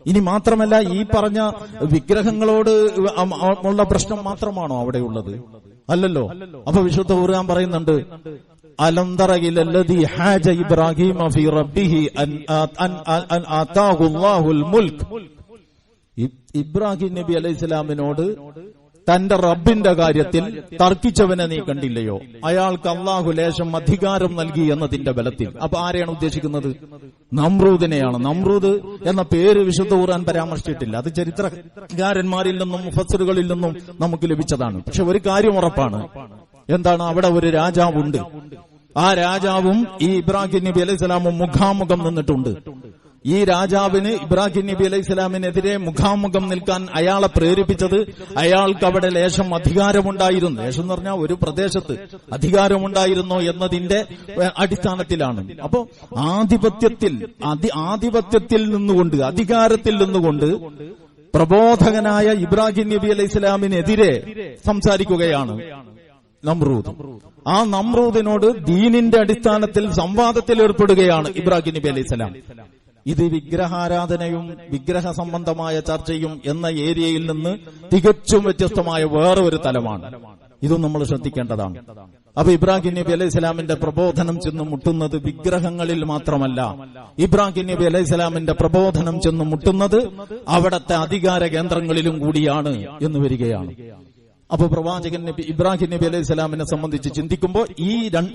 ഇനി മാത്രമല്ല, ഈ പറഞ്ഞ വിഗ്രഹങ്ങളോട് ഉള്ള പ്രശ്നം മാത്രമാണോ അവിടെയുള്ളത്? അല്ലല്ലോ. അപ്പൊ വിശുദ്ധ ഖുർആൻ പറയുന്നുണ്ട്, അലം തറ ഇലല്ലദീ ഹാജ ഇബ്രാഹീമ ഫീ റബ്ബിഹി അൻ ആതാഹു അല്ലാഹുൽ മുൽക്ക്. ഇബ്രാഹിം നബി അലൈഹി സ്വലാമിനോട് തന്റെ റബ്ബിന്റെ കാര്യത്തിൽ തർക്കിച്ചവനെ നീ കണ്ടില്ലയോ? അയാൾക്ക് അള്ളാഹു ലേശം അധികാരം നൽകി എന്നതിന്റെ ബലത്തിൽ. അപ്പൊ ആരെയാണ് ഉദ്ദേശിക്കുന്നത്? നമ്രൂദിനെയാണ്. നമ്രൂദ് എന്ന പേര് വിശുദ്ധ ഖുർആൻ പരാമർശിച്ചിട്ടില്ല. അത് ചരിത്രകാരന്മാരിൽ നിന്നും മുഫസ്സിറുകളിൽ നിന്നും നമുക്ക് ലഭിച്ചതാണ്. പക്ഷെ ഒരു കാര്യം ഉറപ്പാണ്. എന്താണ്? അവിടെ ഒരു രാജാവുണ്ട്. ആ രാജാവും ഈ ഇബ്രാഹിം നബി അലൈഹി സ്വലാമും മുഖാമുഖം നിന്നിട്ടുണ്ട്. ഈ രാജാവിന് ഇബ്രാഹിം നബി അലൈഹി സ്വലാമിനെതിരെ മുഖാമുഖം നിൽക്കാൻ അയാളെ പ്രേരിപ്പിച്ചത് അയാൾക്ക് അവിടെ ലേശം അധികാരമുണ്ടായിരുന്നു. ലേശം എന്ന് പറഞ്ഞാൽ ഒരു പ്രദേശത്ത് അധികാരമുണ്ടായിരുന്നോ എന്നതിന്റെ അടിസ്ഥാനത്തിലാണ്. അപ്പോ ആധിപത്യത്തിൽ നിന്നുകൊണ്ട്, അധികാരത്തിൽ നിന്നുകൊണ്ട് പ്രബോധകനായ ഇബ്രാഹിം നബി അലൈഹി ഇസ്ലാമിനെതിരെ സംസാരിക്കുകയാണ് നമ്രൂദ്. ആ നമ്രൂദിനോട് ദീനിന്റെ അടിസ്ഥാനത്തിൽ സംവാദത്തിൽ ഏർപ്പെടുകയാണ് ഇബ്രാഹിം നബി അലൈഹി സ്വലാം. ഇത് വിഗ്രഹാരാധനയും വിഗ്രഹ സംബന്ധമായ ചർച്ചയും എന്ന ഏരിയയിൽ നിന്ന് തികച്ചും വ്യത്യസ്തമായ വേറെ ഒരു തലമാണ്. ഇതും നമ്മൾ ശ്രദ്ധിക്കേണ്ടതാണ്. അപ്പൊ ഇബ്രാഹിം നബി അലൈഹി സ്വലാമിന്റെ പ്രബോധനം ചെന്ന് മുട്ടുന്നത് വിഗ്രഹങ്ങളിൽ മാത്രമല്ല, ഇബ്രാഹിം നബി അലൈഹി സ്വലാമിന്റെ പ്രബോധനം ചെന്ന് മുട്ടുന്നത് അവിടത്തെ അധികാര കേന്ദ്രങ്ങളിലും കൂടിയാണ് എന്ന് വരികയാണ്. അപ്പൊ പ്രവാചകൻ നബി ഇബ്രാഹിം നബി അലൈഹി സ്വലാമിനെ സംബന്ധിച്ച് ചിന്തിക്കുമ്പോൾ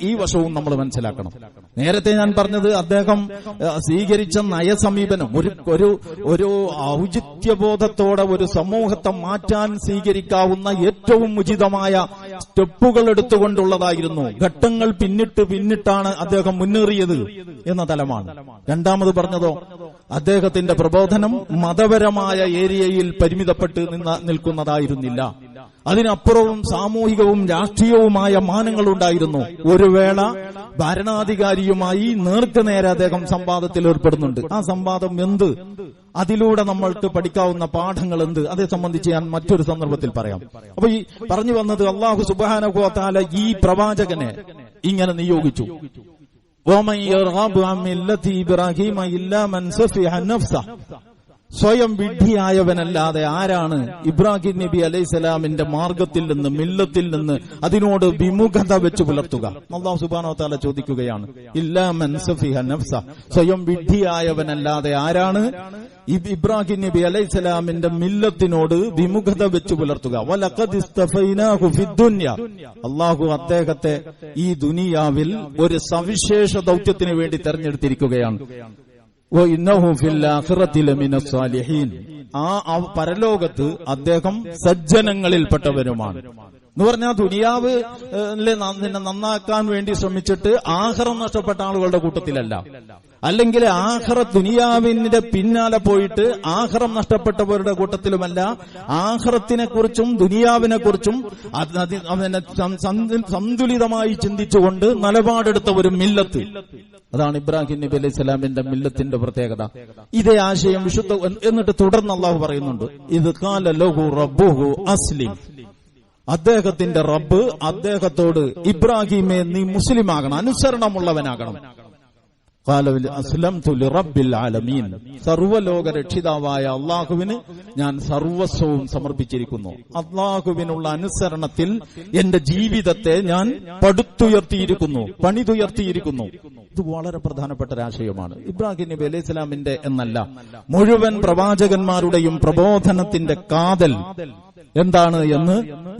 ഈ വശവും നമ്മൾ മനസ്സിലാക്കണം. നേരത്തെ ഞാൻ പറഞ്ഞത് അദ്ദേഹം സ്വീകരിച്ച നയസമീപനം ഒരു ഔചിത്യബോധത്തോടെ ഒരു സമൂഹത്തെ മാറ്റാൻ സ്വീകരിക്കാവുന്ന ഏറ്റവും ഉചിതമായ സ്റ്റെപ്പുകൾ എടുത്തുകൊണ്ടുള്ളതായിരുന്നു. ഘട്ടങ്ങൾ പിന്നിട്ടാണ് അദ്ദേഹം മുന്നേറിയത് എന്ന തലമാണ്. രണ്ടാമത് പറഞ്ഞതോ അദ്ദേഹത്തിന്റെ പ്രബോധനം മതപരമായ ഏരിയയിൽ പരിമിതപ്പെട്ട് നിൽക്കുന്നതായിരുന്നില്ല. അതിനപ്പുറവും സാമൂഹികവും രാഷ്ട്രീയവുമായ മാനങ്ങളുണ്ടായിരുന്നു. ഒരു വേള ഭരണാധികാരിയുമായി നേർക്കുനേരെ അദ്ദേഹം സംവാദത്തിൽ ഏർപ്പെടുന്നുണ്ട്. ആ സംവാദം എന്ത്, അതിലൂടെ നമ്മൾക്ക് പഠിക്കാവുന്ന പാഠങ്ങൾ എന്ത്, അതേ സംബന്ധിച്ച് ഞാൻ മറ്റൊരു സന്ദർഭത്തിൽ പറയാം. അപ്പൊ ഈ പറഞ്ഞു വന്നത് അല്ലാഹു സുബ്ഹാനഹു വ തആല ഈ പ്രവാചകനെ ഇങ്ങനെ നിയോഗിച്ചു. സ്വയം വിഡ്ഢിയായവനല്ലാതെ ആരാണ് ഇബ്രാഹിം നബി അലൈഹി സ്വലാമിന്റെ മാർഗത്തിൽ നിന്ന്, മില്ലത്തിൽ നിന്ന് അതിനോട് വിമുഖത വെച്ച് പുലർത്തുക? അല്ലാഹു സുബ്ഹാനഹു വ തആല ചോദിക്കുകയാണ്, ഇല്ലാ മൻ സഫിഹ നഫ്സ, സ്വയം വിഡ്ഢിയായവനല്ലാതെ ആരാണ് ഇബ്രാഹിം നബി അലൈഹി സ്വലാമിന്റെ മില്ലത്തിനോട് വിമുഖത വെച്ച് പുലർത്തുക? വലഖദ് ഇസ്തഫൈനാഹു ഫിദ്ദുനിയ, അല്ലാഹു അദ്ദേഹത്തെ ഈ ദുനിയാവിൽ ഒരു സവിശേഷ ദൗത്യത്തിന് വേണ്ടി തെരഞ്ഞെടുത്തിരിക്കുകയാണ്. ആ പരലോകത്ത് അദ്ദേഹം സജ്ജനങ്ങളിൽപ്പെട്ടവരുമാണ് എന്ന് പറഞ്ഞാൽ ദുനിയാവ് നന്നാക്കാൻ വേണ്ടി ശ്രമിച്ചിട്ട് ആഖിറം നഷ്ടപ്പെട്ട ആളുകളുടെ കൂട്ടത്തിലല്ല, അല്ലെങ്കിൽ ദുനിയാവിന്റെ പിന്നാലെ പോയിട്ട് ആഖിറം നഷ്ടപ്പെട്ടവരുടെ കൂട്ടത്തിലുമല്ല. ആഖിറത്തിനെ കുറിച്ചും ദുനിയാവിനെ കുറിച്ചും സന്തുലിതമായി ചിന്തിച്ചുകൊണ്ട് നിലപാടെടുത്ത ഒരു മില്ലത്ത്, അതാണ് ഇബ്രാഹിം നബി അലൈഹി സ്വലാമിന്റെ മില്ലത്തിന്റെ പ്രത്യേകത. ഇതേ ആശയം വിശുദ്ധ. എന്നിട്ട് തുടർന്ന് അല്ലാഹു പറയുന്നുണ്ട്, ഇത് ഖാല ലഹു റബ്ബുഹു അസ്ലിം, അദ്ദേഹത്തിന്റെ റബ്ബ് അദ്ദേഹത്തോട് ഇബ്രാഹിമെ നീ മുസ്ലിമാകണം, അനുസരണമുള്ളവനാകണം. സർവ്വലോക രക്ഷിതാവായ അള്ളാഹുവിന് ഞാൻ സർവസ്വവും സമർപ്പിച്ചിരിക്കുന്നു. അള്ളാഹുവിനുള്ള അനുസരണത്തിൽ എന്റെ ജീവിതത്തെ ഞാൻ പണിതുയർത്തിയിരിക്കുന്നു. ഇത് വളരെ പ്രധാനപ്പെട്ട ഒരാശയമാണ്. ഇബ്രാഹിം നബി അലൈഹി സ്വലാമിന്റെ എന്നല്ല, മുഴുവൻ പ്രവാചകന്മാരുടെയും പ്രബോധനത്തിന്റെ കാതൽ എന്താണ് എന്ന്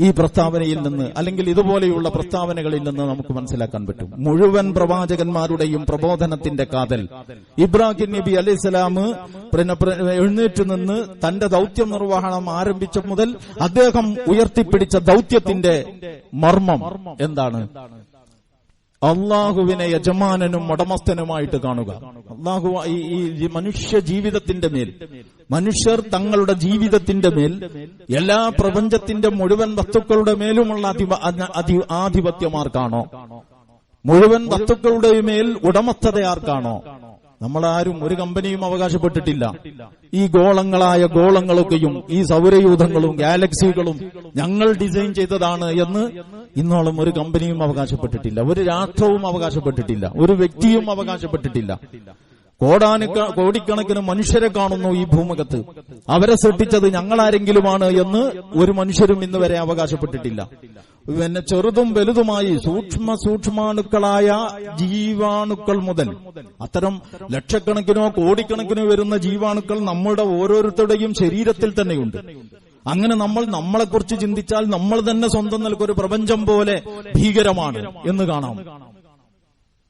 ഈ പ്രസ്താവനയിൽ നിന്ന്, അല്ലെങ്കിൽ ഇതുപോലെയുള്ള പ്രസ്താവനകളിൽ നിന്ന് നമുക്ക് മനസ്സിലാക്കാൻ പറ്റും. മുഴുവൻ പ്രവാചകന്മാരുടെയും പ്രബോധനത്തിന്റെ കാതൽ ഇബ്രാഹിം നബി അലൈഹി സ്വലാം എഴുന്നേറ്റ് നിന്ന് തന്റെ ദൗത്യം നിർവഹണം ആരംഭിച്ച മുതൽ അദ്ദേഹം ഉയർത്തിപ്പിടിച്ച ദൗത്യത്തിന്റെ മർമ്മം എന്താണ്? അള്ളാഹുവിനെ യജമാനനും ഉടമസ്ഥനുമായിട്ട് കാണുക. അള്ളാഹു ഈ മനുഷ്യ ജീവിതത്തിന്റെ മേൽ, മനുഷ്യർ തങ്ങളുടെ ജീവിതത്തിന്റെ മേൽ, എല്ലാ പ്രപഞ്ചത്തിന്റെ മുഴുവൻ വസ്തുക്കളുടെ മേലുമുള്ള ആധിപത്യം ആർക്കാണോ, മുഴുവൻ വസ്തുക്കളുടെ മേൽ ഉടമസ്ഥത ആർക്കാണോ? നമ്മളാരും ഒരു കമ്പനിയും അവകാശപ്പെട്ടിട്ടില്ല ഈ ഗോളങ്ങളൊക്കെയും ഈ സൗരയൂഥങ്ങളും ഗാലക്സികളും ഞങ്ങൾ ഡിസൈൻ ചെയ്തതാണ് എന്ന് ഇന്നോളം ഒരു കമ്പനിയും അവകാശപ്പെട്ടിട്ടില്ല, ഒരു രാഷ്ട്രവും അവകാശപ്പെട്ടിട്ടില്ല, ഒരു വ്യക്തിയും അവകാശപ്പെട്ടിട്ടില്ല. കോടിക്കണക്കിന് മനുഷ്യരെ കാണുന്നു ഈ ഭൂമുഖത്ത്, അവരെ സൃഷ്ടിച്ചത് ഞങ്ങളാരെങ്കിലുമാണ് എന്ന് ഒരു മനുഷ്യരും ഇന്ന് വരെ അവകാശപ്പെട്ടിട്ടില്ല. പിന്നെ ചെറുതും വലുതുമായി സൂക്ഷ്മാണുക്കളായ ജീവാണുക്കൾ മുതൽ അത്തരം ലക്ഷക്കണക്കിനോ കോടിക്കണക്കിനോ വരുന്ന ജീവാണുക്കൾ നമ്മുടെ ഓരോരുത്തരുടെയും ശരീരത്തിൽ തന്നെയുണ്ട്. അങ്ങനെ നമ്മളെക്കുറിച്ച് ചിന്തിച്ചാൽ നമ്മൾ തന്നെ സ്വന്തം നിലക്കൊരു പ്രപഞ്ചം പോലെ ഭീകരമാണ് എന്ന് കാണാം.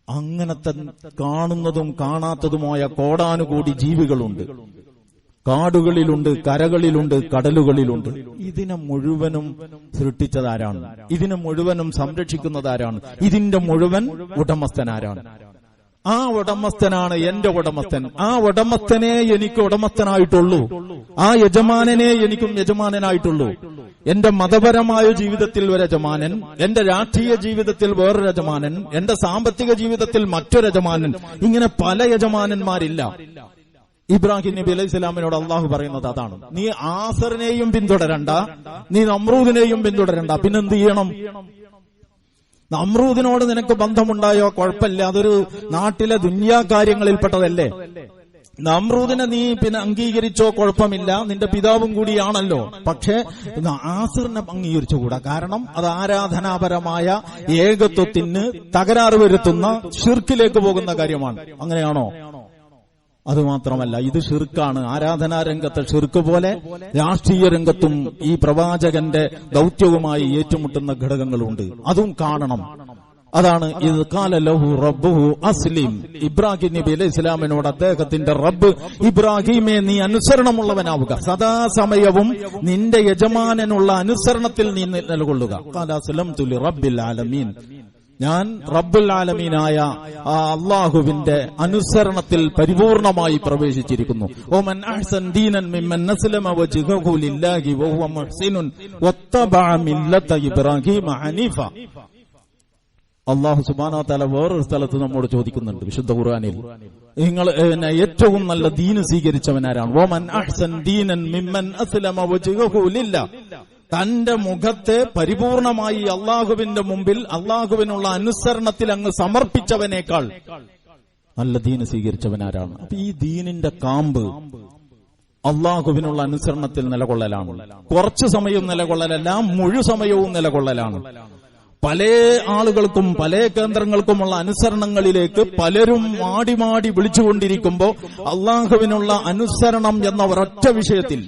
അങ്ങനത്തെ കാണുന്നതും കാണാത്തതുമായ കോടാനുകൂടി ജീവികളുണ്ട്. കാടുകളിലുണ്ട്, കരകളിലുണ്ട്, കടലുകളിലുണ്ട്. ഇതിനെ മുഴുവനും സൃഷ്ടിച്ചതാരാണ്? ഇതിനെ മുഴുവനും സംരക്ഷിക്കുന്നതാരാണ്? ഇതിന്റെ മുഴുവൻ ഉടമസ്ഥനാരാണ്? ആ ഉടമസ്ഥനാണ് എന്റെ ഉടമസ്ഥൻ. ആ ഉടമസ്ഥനെ എനിക്ക് ഉടമസ്ഥനായിട്ടുള്ളൂ, ആ യജമാനനെ എനിക്കും യജമാനനായിട്ടുള്ളൂ. എന്റെ മതപരമായ ജീവിതത്തിൽ ഒരു യജമാനൻ, എന്റെ രാഷ്ട്രീയ ജീവിതത്തിൽ വേറൊരു യജമാനൻ, എന്റെ സാമ്പത്തിക ജീവിതത്തിൽ മറ്റൊരു യജമാനൻ. ഇങ്ങനെ പല യജമാനന്മാരില്ല. ഇബ്രാഹിം നബി അലൈഹി സ്വലാമിനോട് അള്ളാഹു പറയുന്നത് അതാണ്. നീ ആസറിനെയും പിന്തുടരണ്ട, നീ നമ്രൂദിനെയും പിന്തുടരണ്ട, പിന്നെന്ത് ചെയ്യണം? നമ്രൂദിനോട് നിനക്ക് ബന്ധമുണ്ടായോ കുഴപ്പമില്ല, അതൊരു നാട്ടിലെ ദുനിയാ കാര്യങ്ങളിൽപ്പെട്ടതല്ലേ. നമ്രൂദിനെ നീ പിന്നെ അംഗീകരിച്ചോ കുഴപ്പമില്ല, നിന്റെ പിതാവും കൂടിയാണല്ലോ. പക്ഷേ ആസിറിനെ അംഗീകരിച്ചുകൂടാ, കാരണം അത് ആരാധനാപരമായ ഏകത്വത്തിന് തകരാറ് വരുത്തുന്ന ഷിർക്കിലേക്ക് പോകുന്ന കാര്യമാണ്. അങ്ങനെയാണോ? അതുമാത്രമല്ല, ഇത് ഷിർക്കാണ്. ആരാധനാ രംഗത്തെ ഷിർക്ക് പോലെ രാഷ്ട്രീയ രംഗത്തും ഈ പ്രവാചകന്റെ ദൗത്യവുമായി ഏറ്റുമുട്ടുന്ന ഘടകങ്ങളുണ്ട്. അതും കാണണം. അതാണ് ഇത് ഖാല ലഹു റബ്ബുഹു അസ്ലിം. ഇബ്രാഹിം നബി അലൈഹി ഇസ്ലാമിനോട് അദ്ദേഹത്തിന്റെ റബ്ബ്, ഇബ്രാഹിമേ നീ അനുസരണമുള്ളവനാവുക, സദാസമയവും നിന്റെ യജമാനനുള്ള അനുസരണത്തിൽ നീ നിലകൊള്ളുക. ഖാല അസ്ലംതു ലിറബ്ബിൽ ആലമീൻ, ഞാൻ റബ്ബുൽ ആലമീനായ ആ അല്ലാഹുവിന്റെ അനുസരണത്തിൽ പരിപൂർണമായി പ്രവേശിച്ചിരിക്കുന്നു. വമൻ അഹ്സൻ ദീനൻ മിമ്മൻ അസ്ലമ വജ്ഹഹു ലില്ലാഹി വഹുവ മുഹ്സിനുൻ വത്തബഅ മില്ലത ഇബ്രാഹിമ ഹനീഫ. അല്ലാഹു സുബ്ഹാനഹു വ തആല വേറൊരു സ്ഥലത്ത് നമ്മോട് ചോദിക്കുന്നുണ്ട് വിശുദ്ധ ഖുർആനിൽ, നിങ്ങൾ ഏറ്റവും നല്ല ദീന് സ്വീകരിച്ചവനാരാണ്? വമൻ അഹ്സൻ ദീനൻ മിമ്മൻ അസ്ലമ വജ്ഹഹു ലില്ലാഹ്, തന്റെ മുഖത്തെ പരിപൂർണമായി അള്ളാഹുവിന്റെ മുമ്പിൽ അള്ളാഹുവിനുള്ള അനുസരണത്തിൽ അങ്ങ് സമർപ്പിച്ചവനേക്കാൾ നല്ല ദീന് സ്വീകരിച്ചവനാരാണ്? അപ്പൊ ഈ ദീനിന്റെ കാമ്പ് അള്ളാഹുവിനുള്ള അനുസരണത്തിൽ നിലകൊള്ളലാണ്. കുറച്ചു സമയം നിലകൊള്ളലല്ല, മുഴുസമയവും നിലകൊള്ളലാണ്. പല ആളുകൾക്കും പല കേന്ദ്രങ്ങൾക്കുമുള്ള അനുസരണങ്ങളിലേക്ക് പലരും മാടി വിളിച്ചുകൊണ്ടിരിക്കുമ്പോൾ അള്ളാഹുവിനുള്ള അനുസരണം എന്ന ഒരൊറ്റ വിഷയത്തിൽ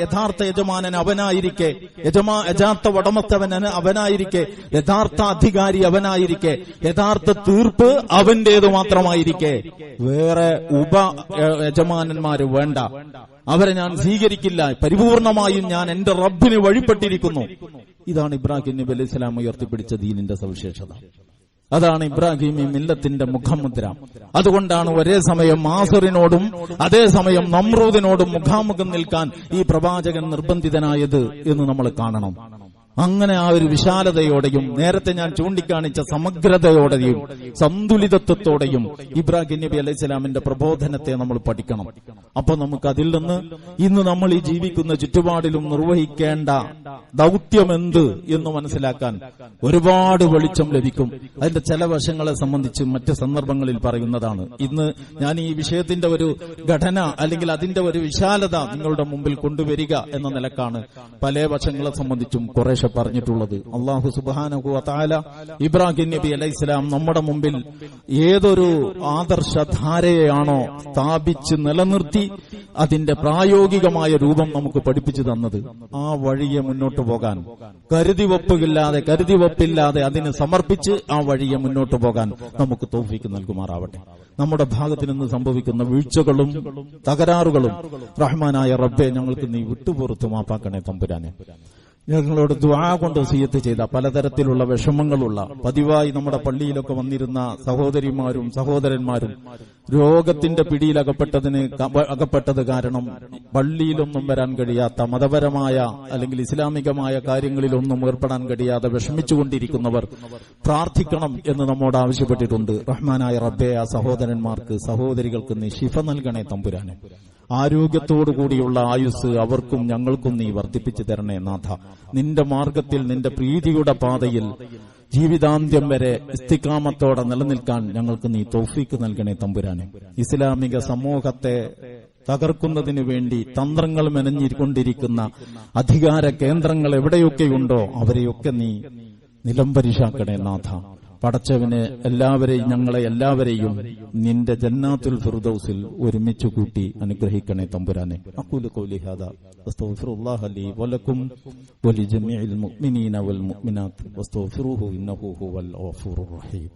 യഥാർത്ഥ യജമാനൻ അവനായിരിക്കെ, യഥാർത്ഥ ഉടമസ്ഥവന് അവനായിരിക്കെ, യഥാർത്ഥ അധികാരി അവനായിരിക്കെ, യഥാർത്ഥ തീർപ്പ് അവന്റേത് മാത്രമായിരിക്കെ വേറെ യജമാനന്മാര് വേണ്ട, അവരെ ഞാൻ സ്വീകരിക്കില്ല, പരിപൂർണമായും ഞാൻ എന്റെ റബ്ബിന് വഴിപ്പെട്ടിരിക്കുന്നു. ഇതാണ് ഇബ്രാഹിം നബി അലൈഹി സ്വലാം ഉയർത്തിപ്പിടിച്ച ദീനിന്റെ സവിശേഷത. അതാണ് ഇബ്രാഹിം മില്ലത്തിന്റെ മുഖമുദ്ര. അതുകൊണ്ടാണ് ഒരേ സമയം ആസറിനോടും അതേസമയം നമ്രൂദിനോടും മുഖാമുഖം നിൽക്കാൻ ഈ പ്രവാചകൻ നിർബന്ധിതനായത് എന്ന് നമ്മൾ കാണണം. അങ്ങനെ ആ ഒരു വിശാലതയോടെയും നേരത്തെ ഞാൻ ചൂണ്ടിക്കാണിച്ച സമഗ്രതയോടെയും സന്തുലിതത്വത്തോടെയും ഇബ്രാഹിം നബി അലൈഹി സ്വലാമിന്റെ പ്രബോധനത്തെ നമ്മൾ പഠിക്കണം. അപ്പൊ നമുക്ക് അതിൽ നിന്ന് ഇന്ന് നമ്മൾ ഈ ജീവിക്കുന്ന ചുറ്റുപാടിലും നിർവഹിക്കേണ്ട ദൗത്യമെന്ത് എന്ന് മനസ്സിലാക്കാൻ ഒരുപാട് വെളിച്ചം ലഭിക്കും. അതിന്റെ ചില വശങ്ങളെ സംബന്ധിച്ച് മറ്റ് സന്ദർഭങ്ങളിൽ പറയുന്നതാണ്. ഇന്ന് ഞാൻ ഈ വിഷയത്തിന്റെ ഒരു ഘടന അല്ലെങ്കിൽ അതിന്റെ ഒരു വിശാലത നിങ്ങളുടെ മുമ്പിൽ കൊണ്ടുവരിക എന്ന നിലക്കാണ് പല വശങ്ങളെ സംബന്ധിച്ചും കുറേശ്ശെ പറഞ്ഞിട്ടുള്ളത്. അല്ലാഹു സുബ്ഹാനഹു വ തആല ഇബ്രാഹിം നബി അലൈഹിസ്സലാം നമ്മുടെ മുമ്പിൽ ഏതൊരു ആദർശധാരയെയാണോ സ്ഥാപിച്ച് നിലനിർത്തി അതിന്റെ പ്രായോഗികമായ രൂപം നമുക്ക് പഠിപ്പിച്ചു തന്നത്, ആ വഴിയെ മുന്നോട്ട് പോകാൻ കരുതിവെപ്പില്ലാതെ അതിന് സമർപ്പിച്ച് ആ വഴിയെ മുന്നോട്ട് പോകാൻ നമുക്ക് തൗഫീക്ക് നൽകുമാറാവട്ടെ. നമ്മുടെ ഭാഗത്ത് നിന്ന് സംഭവിക്കുന്ന വീഴ്ചകളും തകരാറുകളും റഹ്മാനായ റബ്ബേ ഞങ്ങൾക്ക് നീ വിട്ടുപുറത്തു മാപ്പാക്കണേ തമ്പുരാനെ. ഞങ്ങളോട് ദുആ കൊണ്ട് വസിയത്ത് ചെയ്ത പലതരത്തിലുള്ള വിഷമങ്ങളുള്ള പതിവായി നമ്മുടെ പള്ളിയിലൊക്കെ വന്നിരുന്ന സഹോദരിമാരും സഹോദരന്മാരും രോഗത്തിന്റെ അകപ്പെട്ടത് കാരണം പള്ളിയിലൊന്നും വരാൻ കഴിയാത്ത, മതപരമായ അല്ലെങ്കിൽ ഇസ്ലാമികമായ കാര്യങ്ങളിലൊന്നും ഏർപ്പെടാൻ കഴിയാതെ വിഷമിച്ചുകൊണ്ടിരിക്കുന്നവർ പ്രാർത്ഥിക്കണം എന്ന് നമ്മോട് ആവശ്യപ്പെട്ടിട്ടുണ്ട്. റഹ്മാനായ റബ്ബേ, ആ സഹോദരന്മാർക്ക് സഹോദരികൾക്ക് നീ ശിഫ നൽകണേ തമ്പുരാനെ. ആരോഗ്യത്തോടുകൂടിയുള്ള ആയുസ് അവർക്കും ഞങ്ങൾക്കും നീ വർദ്ധിപ്പിച്ചു തരണേ നാഥ. നിന്റെ മാർഗത്തിൽ നിന്റെ പ്രീതിയുടെ പാതയിൽ ജീവിതാന്ത്യം വരെ ഇസ്തിഖാമത്തോടെ നിലനിൽക്കാൻ ഞങ്ങൾക്ക് നീ തൗഫീക്ക് നൽകണേ തമ്പുരാനെ. ഇസ്ലാമിക സമൂഹത്തെ തകർക്കുന്നതിനു വേണ്ടി തന്ത്രങ്ങൾ മെനഞ്ഞിക്കൊണ്ടിരിക്കുന്ന അധികാര കേന്ദ്രങ്ങൾ എവിടെയൊക്കെയുണ്ടോ അവരെയൊക്കെ നീ നിലംപരിശാക്കണേ നാഥ. പടച്ചവനെ ഞങ്ങളെ എല്ലാവരെയും നിന്റെ ജന്നാത്തുൽ ഫിർദൗസിൽ ഒരുമിച്ച് കൂട്ടി അനുഗ്രഹിക്കണേ തമ്പുരാനെ. അഖൂലു ഖൗലി ഹാദാ വസ്തഗ്ഫിറുല്ലാഹ ലീ വലക്കും വലിജമീഇൽ മുഅ്മിനീന വൽ മുഅ്മിനാത്ത് വസ്തഗ്ഫിറൂഹു ഇന്നഹു ഹുവൽ ഗഫൂറുർ റഹീം.